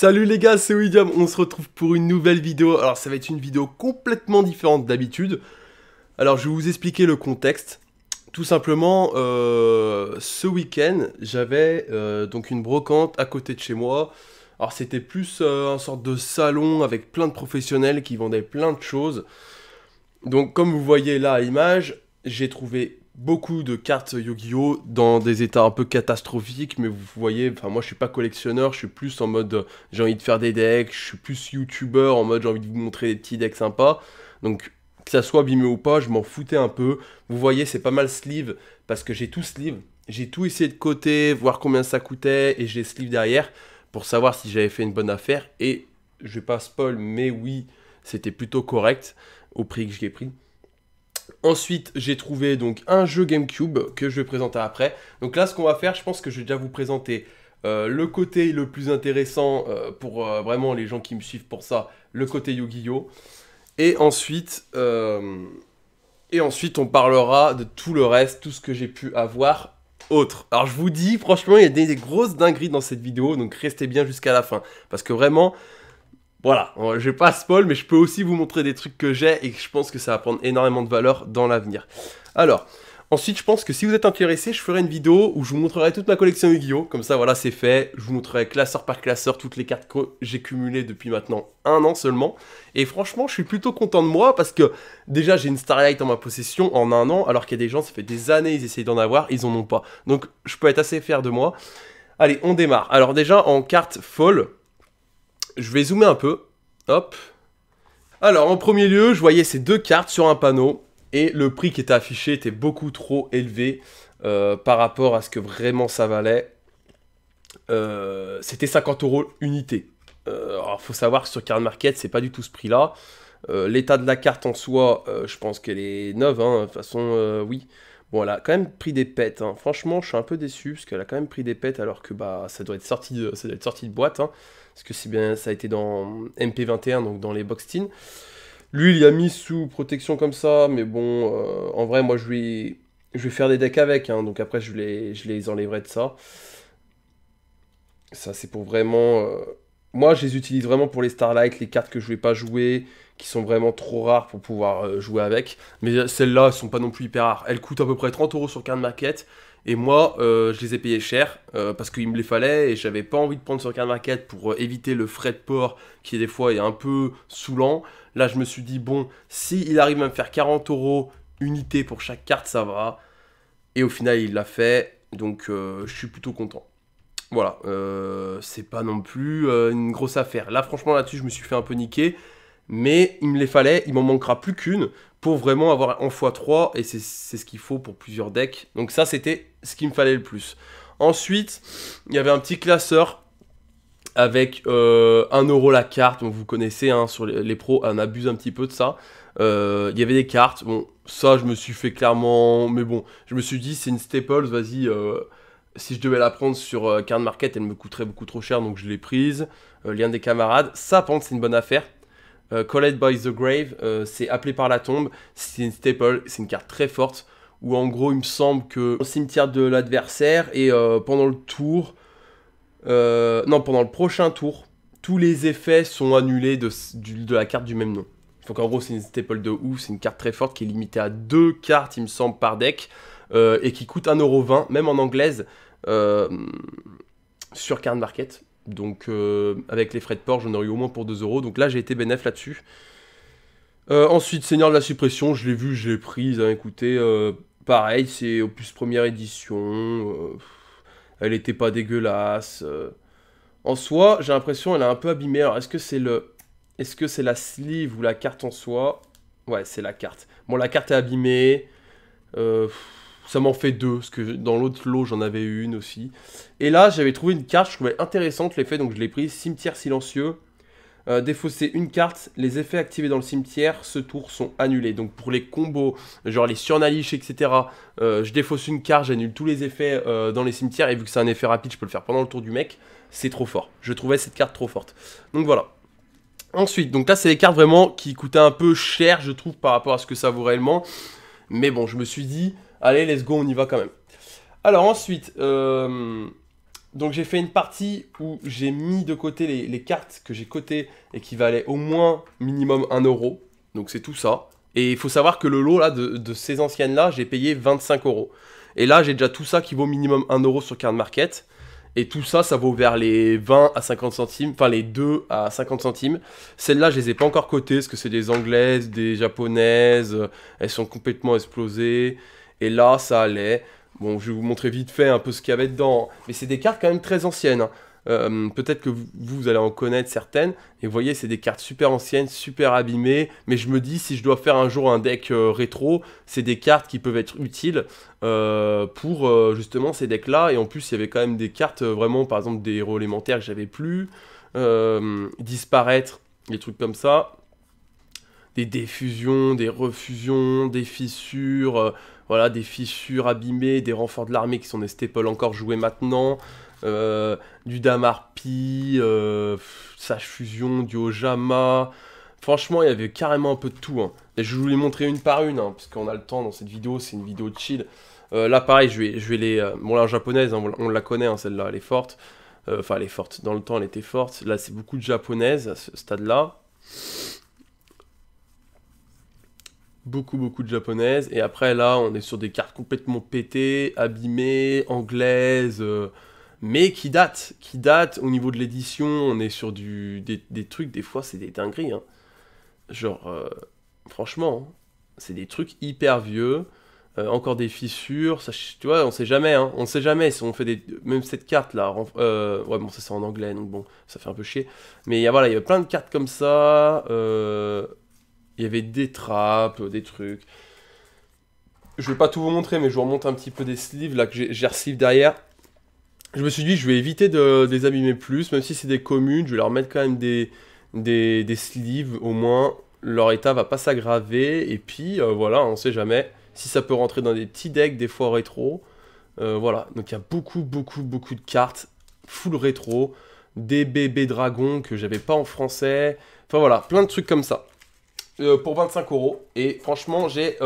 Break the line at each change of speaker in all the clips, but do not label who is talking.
Salut les gars, c'est William, on se retrouve pour une nouvelle vidéo. Alors ça va être une vidéo complètement différente d'habitude. Alors je vais vous expliquer le contexte. Tout simplement, ce week-end, j'avais donc une brocante à côté de chez moi. Alors c'était plus un sorte de salon avec plein de professionnels qui vendaient plein de choses. Donc comme vous voyez là à l'image, j'ai trouvé beaucoup de cartes Yu-Gi-Oh dans des états un peu catastrophiques, mais vous voyez, enfin moi je suis pas collectionneur, je suis plus en mode j'ai envie de faire des decks, je suis plus youtubeur en mode j'ai envie de vous montrer des petits decks sympas. Donc que ça soit abîmé ou pas, je m'en foutais un peu. Vous voyez, c'est pas mal sleeve parce que j'ai tout sleeve, j'ai tout essayé de côté, voir combien ça coûtait et j'ai sleeve derrière pour savoir si j'avais fait une bonne affaire et je vais pas spoil, mais oui, c'était plutôt correct au prix que je l'ai pris. Ensuite, j'ai trouvé donc un jeu GameCube que je vais présenter après. Donc là, ce qu'on va faire, je pense que je vais déjà vous présenter le côté le plus intéressant pour vraiment les gens qui me suivent pour ça, le côté Yu-Gi-Oh! Et ensuite, on parlera de tout le reste, tout ce que j'ai pu avoir autre. Alors je vous dis, franchement, il y a des grosses dingueries dans cette vidéo, donc restez bien jusqu'à la fin. Parce que vraiment... Voilà, je vais pas spoil, mais je peux aussi vous montrer des trucs que j'ai et que je pense que ça va prendre énormément de valeur dans l'avenir. Alors, ensuite, je pense que si vous êtes intéressé, je ferai une vidéo où je vous montrerai toute ma collection Yu-Gi-Oh! Comme ça, voilà, c'est fait. Je vous montrerai classeur par classeur toutes les cartes que j'ai cumulées depuis maintenant 1 an seulement. Et franchement, je suis plutôt content de moi parce que déjà, j'ai une Starlight en ma possession en 1 an, alors qu'il y a des gens, ça fait des années, ils essayent d'en avoir, ils en ont pas. Donc, je peux être assez fier de moi. Allez, on démarre. Alors déjà, en carte folle... Je vais zoomer un peu, hop. Alors en premier lieu, je voyais ces deux cartes sur un panneau et le prix qui était affiché était beaucoup trop élevé par rapport à ce que vraiment ça valait. C'était 50 € unité. Alors faut savoir que sur Card Market, c'est pas du tout ce prix-là. L'état de la carte en soi, je pense qu'elle est neuve, hein, de toute façon, oui. Bon, elle a quand même pris des pètes, hein. Franchement, je suis un peu déçu, parce qu'elle a quand même pris des pètes, alors que bah, ça doit être sorti de boîte, hein. Parce que c'est bien, ça a été dans MP21, donc dans les box teen. Lui, il y a mis sous protection comme ça, mais bon, en vrai, moi, je vais faire des decks avec, hein, donc après, je les enlèverai de ça. Ça, c'est pour vraiment... Moi, je les utilise vraiment pour les Starlight, les cartes que je vais pas jouer, qui sont vraiment trop rares pour pouvoir jouer avec. Mais celles-là, elles sont pas non plus hyper rares. Elles coûtent à peu près 30 € sur Card Market. Et moi, je les ai payées cher parce qu'il me les fallait et j'avais pas envie de prendre sur Card Market pour éviter le frais de port qui, des fois, est un peu saoulant. Là, je me suis dit, bon, s'il arrive à me faire 40 € unité pour chaque carte, ça va. Et au final, il l'a fait. Donc, je suis plutôt content. Voilà, c'est pas non plus une grosse affaire. Là, franchement, là-dessus, je me suis fait un peu niquer. Mais il me les fallait, il m'en manquera plus qu'une pour vraiment avoir en x3. Et c'est ce qu'il faut pour plusieurs decks. Donc ça, c'était ce qu'il me fallait le plus. Ensuite, il y avait un petit classeur avec 1 € la carte. Donc vous connaissez, hein, sur les pros, on abuse un petit peu de ça. Il y avait des cartes. Bon, ça, je me suis fait clairement... Mais bon, je me suis dit, c'est une Staples, vas-y... Si je devais la prendre sur Card Market, elle me coûterait beaucoup trop cher, donc je l'ai prise. Lien des camarades. Ça, par contre, c'est une bonne affaire. Called by the Grave, c'est appelé par la tombe. C'est une staple, c'est une carte très forte. Où en gros, il me semble que au cimetière de l'adversaire et pendant le tour... non, pendant le prochain tour, tous les effets sont annulés de la carte du même nom. Donc en gros, c'est une staple de ouf. C'est une carte très forte qui est limitée à 2 cartes, il me semble, par deck. Et qui coûte 1,20 €, même en anglaise, sur Card Market. Donc avec les frais de port, j'en aurais eu au moins pour 2 €. Donc là, j'ai été bénéf là-dessus. Ensuite, Seigneur de la Suppression, je l'ai vu, je l'ai prise. Hein, écoutez, pareil, c'est Opus première édition. Elle était pas dégueulasse. En soi, j'ai l'impression elle est un peu abîmée. Alors, est-ce que c'est la sleeve ou la carte en soi? Ouais, c'est la carte. Bon, la carte est abîmée. Ça m'en fait 2, parce que dans l'autre lot, j'en avais une aussi. Et là, j'avais trouvé une carte, je trouvais intéressante l'effet, donc je l'ai prise. Cimetière silencieux. Défausser une carte, les effets activés dans le cimetière, ce tour sont annulés. Donc pour les combos, genre les surnaliches, etc., je défausse une carte, j'annule tous les effets dans les cimetières. Et vu que c'est un effet rapide, je peux le faire pendant le tour du mec. C'est trop fort. Je trouvais cette carte trop forte. Donc voilà. Ensuite, donc là, c'est les cartes vraiment qui coûtaient un peu cher, je trouve, par rapport à ce que ça vaut réellement. Mais bon, je me suis dit... Allez, let's go, on y va quand même. Alors ensuite, Donc j'ai fait une partie où j'ai mis de côté les cartes que j'ai cotées et qui valaient au moins minimum 1 euro. Donc c'est tout ça. Et il faut savoir que le lot là, de ces anciennes-là, j'ai payé 25 euros. Et là, j'ai déjà tout ça qui vaut minimum 1 euro sur Card Market. Et tout ça, ça vaut vers les 20 à 50 centimes, enfin les 2 à 50 centimes. Celles-là, je les ai pas encore cotées, parce que c'est des anglaises, des japonaises, elles sont complètement explosées. Et là, ça allait. Bon, je vais vous montrer vite fait un peu ce qu'il y avait dedans. Mais c'est des cartes quand même très anciennes, hein. Peut-être que vous allez en connaître certaines. Et vous voyez, c'est des cartes super anciennes, super abîmées. Mais je me dis, si je dois faire un jour un deck rétro, c'est des cartes qui peuvent être utiles pour justement ces decks-là. Et en plus, il y avait quand même des cartes vraiment, par exemple, des héros élémentaires que j'avais plus. Disparaître, des trucs comme ça. Des défusions, des refusions, des fissures. Voilà, des fissures abîmées, des renforts de l'armée qui sont des staples encore joués maintenant. Du Damarpi, Sage Fusion, du Ojama. Franchement, il y avait carrément un peu de tout, hein. Et je vais vous les montrer une par une, hein, parce qu'on a le temps dans cette vidéo, c'est une vidéo de chill. Là, pareil, je vais les... bon, là, en japonaise, hein, on la connaît, hein, celle-là, elle est forte. Enfin, elle est forte. Dans le temps, elle était forte. Là, c'est beaucoup de japonaises, à ce stade-là. Beaucoup de japonaises. Et après, là, on est sur des cartes complètement pétées, abîmées, anglaises... mais qui date au niveau de l'édition, on est sur des trucs, des fois c'est des dingueries, hein. Genre, franchement, hein, c'est des trucs hyper vieux, encore des fissures, ça, tu vois, on sait jamais, hein, on sait jamais si on fait des... Même cette carte là, ouais bon ça c'est en anglais, donc bon, ça fait un peu chier, mais voilà, il y avait plein de cartes comme ça, il y avait des trappes, des trucs... Je vais pas tout vous montrer, mais je vous remonte un petit peu des sleeves là que j'ai re-sleeve derrière. Je me suis dit, je vais éviter de les abîmer plus, même si c'est des communes, je vais leur mettre quand même des sleeves, au moins, leur état va pas s'aggraver, et puis, voilà, on sait jamais si ça peut rentrer dans des petits decks, des fois rétro, voilà, donc il y a beaucoup de cartes, full rétro, des bébés dragons que j'avais pas en français, enfin voilà, plein de trucs comme ça. Pour 25 euros, et franchement, j'ai,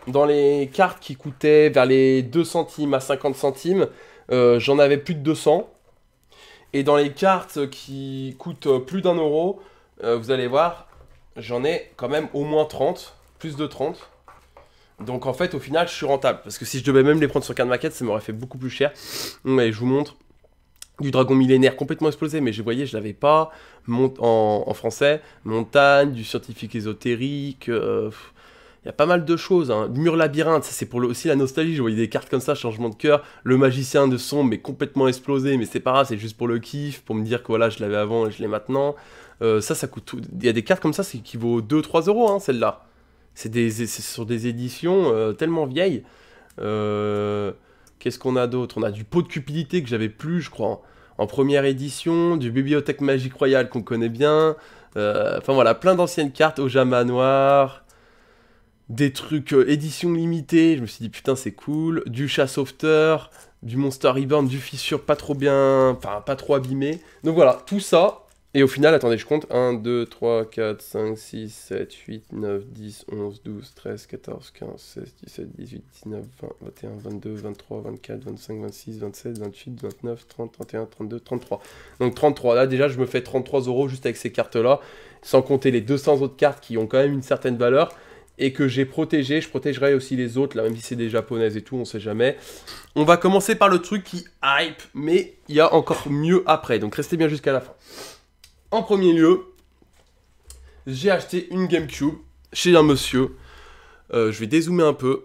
dans les cartes qui coûtaient vers les 2 centimes à 50 centimes, j'en avais plus de 200. Et dans les cartes qui coûtent plus d'1 euro, vous allez voir, j'en ai quand même au moins 30, plus de 30. Donc en fait, au final, je suis rentable. Parce que si je devais même les prendre sur Card Market, ça m'aurait fait beaucoup plus cher. Mais je vous montre du dragon millénaire complètement explosé, mais vous voyez, je l'avais pas en français. Montagne, du scientifique ésotérique... il y a pas mal de choses, hein. Mur labyrinthe, ça c'est pour aussi la nostalgie. Je voyais des cartes comme ça, changement de cœur. Le magicien de sombre, mais complètement explosé. Mais c'est pas grave, c'est juste pour le kiff, pour me dire que voilà, je l'avais avant et je l'ai maintenant. Ça coûte tout. Il y a des cartes comme ça, c'est qui vaut 2-3 euros, hein, celle-là. C'est sur des éditions tellement vieilles. Qu'est-ce qu'on a d'autre? On a du pot de cupidité que j'avais plus, je crois, en première édition. Du bibliothèque magique royale qu'on connaît bien. Enfin voilà, plein d'anciennes cartes. Ojama noir. Des trucs édition limitée, je me suis dit putain c'est cool, du chat sauveteur, du Monster Reborn, du fissure pas trop bien, enfin pas trop abîmé. Donc voilà, tout ça, et au final, attendez je compte, 1, 2, 3, 4, 5, 6, 7, 8, 9, 10, 11, 12, 13, 14, 15, 16, 17, 18, 19, 20, 21, 22, 23, 24, 25, 26, 27, 28, 29, 30, 31, 32, 33. Donc 33, là déjà je me fais 33 euros juste avec ces cartes là, sans compter les 200 autres cartes qui ont quand même une certaine valeur. Et que j'ai protégé, je protégerai aussi les autres, là, même si c'est des japonaises et tout, on sait jamais. On va commencer par le truc qui hype, mais il y a encore mieux après, donc restez bien jusqu'à la fin. En premier lieu, j'ai acheté une GameCube chez un monsieur. Je vais dézoomer un peu.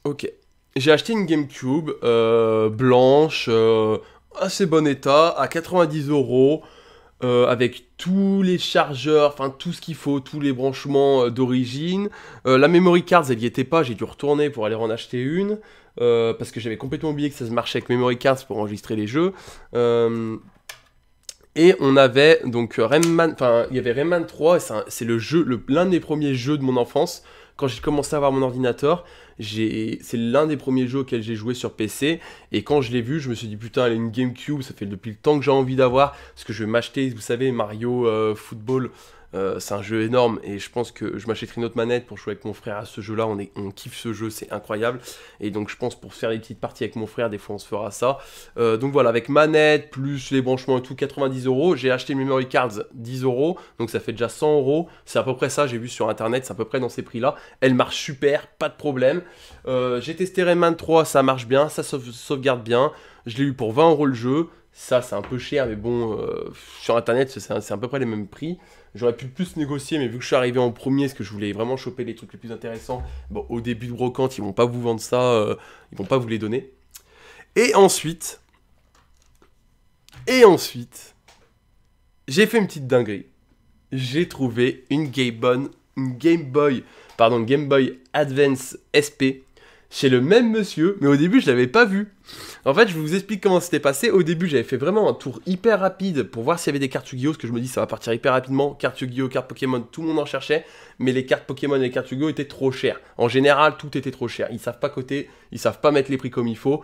Ok. J'ai acheté une GameCube blanche, assez bon état, à 90 euros. Avec tous les chargeurs, enfin tout ce qu'il faut, tous les branchements d'origine. La memory card, elle n'y était pas, j'ai dû retourner pour aller en acheter une, parce que j'avais complètement oublié que ça se marchait avec memory cards pour enregistrer les jeux. Et on avait donc Rayman, enfin il y avait Rayman 3, c'est l'un des premiers jeux de mon enfance. Quand j'ai commencé à avoir mon ordinateur, c'est l'un des premiers jeux auxquels j'ai joué sur PC. Et quand je l'ai vu, je me suis dit putain, elle a une GameCube, ça fait depuis le temps que j'ai envie d'avoir. Parce que je vais m'acheter, vous savez, Mario Football C'est un jeu énorme et je pense que je m'achèterai une autre manette pour jouer avec mon frère à ce jeu-là. On kiffe ce jeu, c'est incroyable. Et donc je pense pour faire des petites parties avec mon frère, des fois on se fera ça. Donc voilà, avec manette, plus les branchements et tout, 90 €. J'ai acheté le memory cards, 10 €. Donc ça fait déjà 100 €. C'est à peu près ça, j'ai vu sur internet, c'est à peu près dans ces prix-là. Elle marche super, pas de problème. J'ai testé Rayman 3, ça marche bien, ça sauvegarde bien. Je l'ai eu pour 20 € le jeu. Ça, c'est un peu cher, mais bon, sur internet, c'est à peu près les mêmes prix. J'aurais pu plus négocier, mais vu que je suis arrivé en premier, parce que je voulais vraiment choper les trucs les plus intéressants, bon, au début de brocante, ils vont pas vous vendre ça, ils vont pas vous les donner. Et ensuite, j'ai fait une petite dinguerie. J'ai trouvé une Game Boy Advance SP chez le même monsieur, mais au début je l'avais pas vu. En fait, je vous explique comment c'était passé. Au début, j'avais fait vraiment un tour hyper rapide pour voir s'il y avait des cartes Yu-Gi-Oh! Parce que je me dis ça va partir hyper rapidement. Cartes Yu-Gi-Oh!, cartes Pokémon, tout le monde en cherchait, mais les cartes Pokémon et les cartes Yu-Gi-Oh! Étaient trop chères. En général, tout était trop cher. Ils savent pas coter, ils savent pas mettre les prix comme il faut.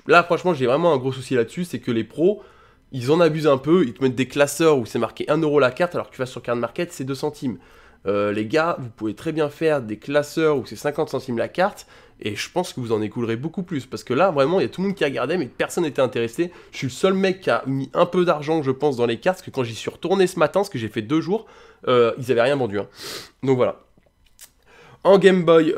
Là, franchement, j'ai vraiment un gros souci là-dessus, c'est que les pros, ils en abusent un peu. Ils te mettent des classeurs où c'est marqué 1 € la carte, alors que tu vas sur Card Market, c'est 2 centimes. Les gars, vous pouvez très bien faire des classeurs où c'est 50 centimes la carte, et je pense que vous en écoulerez beaucoup plus, parce que là, vraiment, il y a tout le monde qui regardait, mais personne n'était intéressé. Je suis le seul mec qui a mis un peu d'argent, je pense, dans les cartes, parce que quand j'y suis retourné ce matin, ce que j'ai fait 2 jours, ils avaient rien vendu. Hein. Donc voilà. En Game Boy,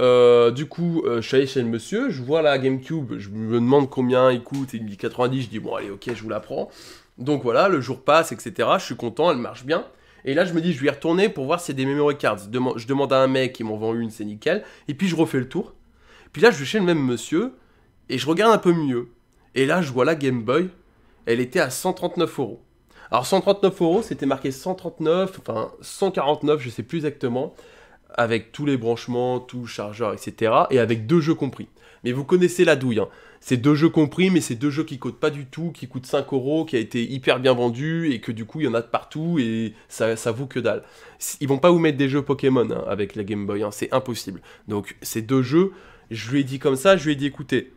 du coup, je suis allé chez le monsieur, je vois la GameCube, je me demande combien il coûte, il me dit 90, je dis bon allez ok, je vous la prends. Donc voilà, le jour passe, etc. Je suis content, elle marche bien. Et là, je me dis, je vais y retourner pour voir s'il y a des memory cards. Je demande à un mec, il m'en vend une, c'est nickel. Et puis, je refais le tour. Puis là, je vais chez le même monsieur, et je regarde un peu mieux. Et là, je vois la Game Boy, elle était à 139 €. Alors, 139 €, c'était marqué 139, enfin 149, je sais plus exactement, avec tous les branchements, tout le chargeur, etc. Et avec 2 jeux compris. Mais vous connaissez la douille, hein. C'est 2 jeux compris, mais c'est 2 jeux qui coûtent pas du tout, qui coûtent 5 €, qui a été hyper bien vendu, et que du coup, il y en a de partout, et ça vaut que dalle. Ils vont pas vous mettre des jeux Pokémon hein, avec la Game Boy, hein, c'est impossible. Donc, ces 2 jeux, je lui ai dit comme ça, je lui ai dit, écoutez,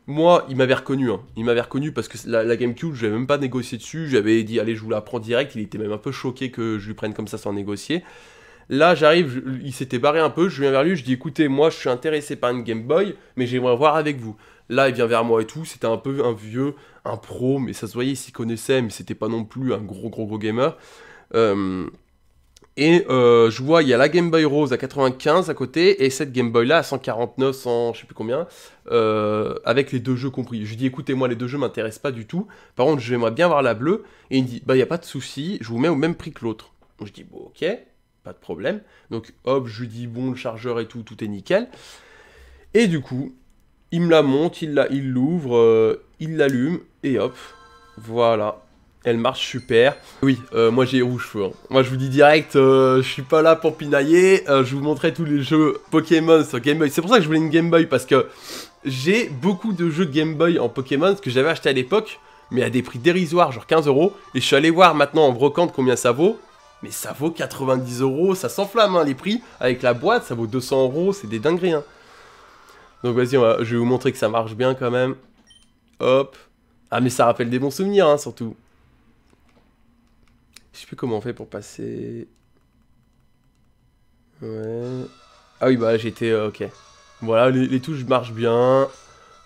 moi, il m'avait reconnu, hein. Il m'avait reconnu parce que la GameCube, je n'avais même pas négocié dessus, j'avais dit, allez, je vous la prends direct, il était même un peu choqué que je lui prenne comme ça sans négocier. Là, j'arrive, il s'était barré un peu, je viens vers lui, je dis écoutez, moi je suis intéressé par une Game Boy, mais j'aimerais voir avec vous. Là, il vient vers moi et tout, c'était un peu un vieux, un pro, mais ça se voyait, il s'y connaissait, mais c'était pas non plus un gros gamer. Je vois, il y a la Game Boy Rose à 95 à côté, et cette Game Boy là à 149, 100, je sais plus combien, avec les 2 jeux compris. Je lui dis écoutez, moi les 2 jeux m'intéressent pas du tout, par contre j'aimerais bien voir la bleue, et il me dit bah y a pas de souci, je vous mets au même prix que l'autre. Je dis bon ok. Pas de problème. Donc hop, je lui dis bon, le chargeur et tout, tout est nickel. Et du coup, il me la monte, il l'ouvre, il l'allume, et hop, voilà. Elle marche super. Oui, moi j'ai rouge feu. Hein. Moi je vous dis direct, je suis pas là pour pinailler. Je vous montrerai tous les jeux Pokémon sur Game Boy. C'est pour ça que je voulais une Game Boy, parce que j'ai beaucoup de jeux Game Boy en Pokémon, ce que j'avais acheté à l'époque, mais à des prix dérisoires, genre 15 €. Et je suis allé voir maintenant en brocante combien ça vaut. Mais ça vaut 90 €, ça s'enflamme hein, les prix. Avec la boîte, ça vaut 200 €, c'est des dingueries. Hein. Donc vas-y, je vais vous montrer que ça marche bien quand même. Hop. Ah mais ça rappelle des bons souvenirs, hein, surtout. Je sais plus comment on fait pour passer... Ouais... Ah oui, bah j'étais... ok. Voilà, les touches marchent bien.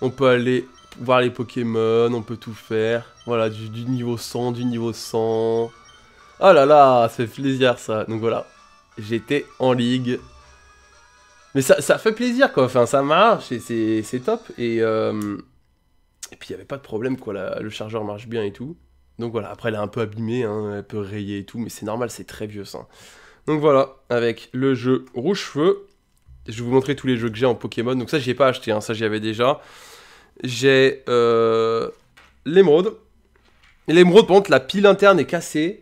On peut aller voir les Pokémon, on peut tout faire. Voilà, du niveau 100, du niveau 100... Oh là là, ça fait plaisir ça. Donc voilà, j'étais en ligue. Mais ça fait plaisir quoi, enfin ça marche et c'est top. Et puis il n'y avait pas de problème quoi, le chargeur marche bien et tout. Donc voilà, après elle est un peu abîmée, hein, elle peut rayer et tout, mais c'est normal, c'est très vieux ça. Donc voilà, avec le jeu Rouge-Feu, je vais vous montrer tous les jeux que j'ai en Pokémon. Donc ça j'y ai pas acheté, hein, ça j'y avais déjà. J'ai l'émeraude. Et l'émeraude par contre la pile interne est cassée.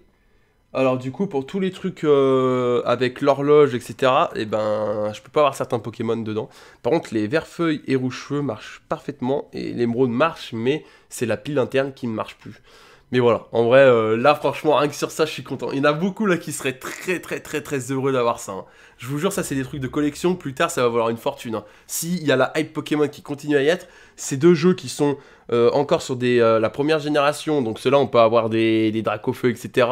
Alors du coup, pour tous les trucs avec l'horloge, etc., eh ben, je peux pas avoir certains Pokémon dedans. Par contre, les Vert-Feuille et Rouge-Feu marchent parfaitement, et l'émeraude marche, mais c'est la pile interne qui ne marche plus. Mais voilà, en vrai, là, franchement, rien que sur ça, je suis content. Il y en a beaucoup là qui seraient très heureux d'avoir ça. Hein. Je vous jure, ça c'est des trucs de collection, plus tard ça va valoir une fortune. Hein. S'il y a la hype Pokémon qui continue à y être, ces deux jeux qui sont encore sur la première génération, donc ceux-là on peut avoir des Dracofeu, etc.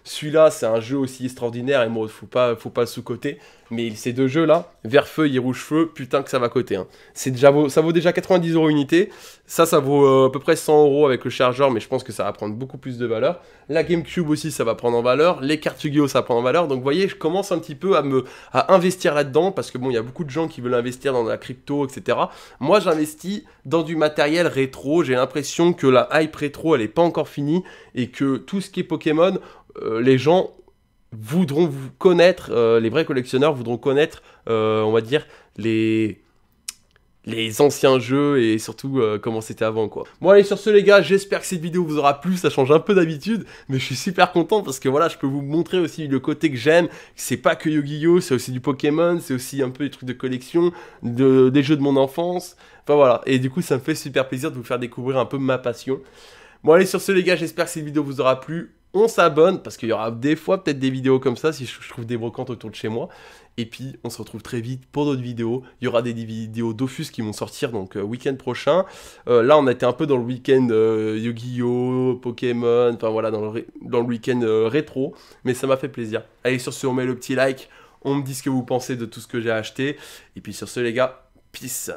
Celui-là c'est un jeu aussi extraordinaire et moi faut pas le sous-coter. Mais ces deux jeux-là, Vert-Feu et Rouge-Feu, putain que ça va coter. Hein. Ça vaut déjà 90€ unité. Ça vaut à peu près 100€ avec le chargeur, mais je pense que ça va prendre beaucoup plus de valeur. La GameCube aussi, ça va prendre en valeur. Les cartes Yu-Gi-Oh, ça prend en valeur. Donc vous voyez, je commence un petit peu à investir là-dedans, parce que bon, il y a beaucoup de gens qui veulent investir dans la crypto, etc. Moi, j'investis dans du matériel rétro. J'ai l'impression que la hype rétro, elle n'est pas encore finie, et que tout ce qui est Pokémon, les gens voudront vous connaître, les vrais collectionneurs voudront connaître, on va dire, les anciens jeux et surtout comment c'était avant, quoi. Bon allez, sur ce les gars, j'espère que cette vidéo vous aura plu, ça change un peu d'habitude, mais je suis super content parce que voilà, je peux vous montrer aussi le côté que j'aime, c'est pas que Yu-Gi-Oh, c'est aussi du Pokémon, c'est aussi un peu des trucs de collection, des jeux de mon enfance, enfin voilà, et du coup ça me fait super plaisir de vous faire découvrir un peu ma passion. Bon allez, sur ce les gars, j'espère que cette vidéo vous aura plu. On s'abonne, parce qu'il y aura des fois peut-être des vidéos comme ça, si je trouve des brocantes autour de chez moi. Et puis, on se retrouve très vite pour d'autres vidéos. Il y aura des vidéos Dofus qui vont sortir, donc week-end prochain. Là, on a été un peu dans le week-end Yu-Gi-Oh, Pokémon, enfin voilà, dans le week-end rétro. Mais ça m'a fait plaisir. Allez, sur ce, on met le petit like. On me dit ce que vous pensez de tout ce que j'ai acheté. Et puis sur ce, les gars, peace.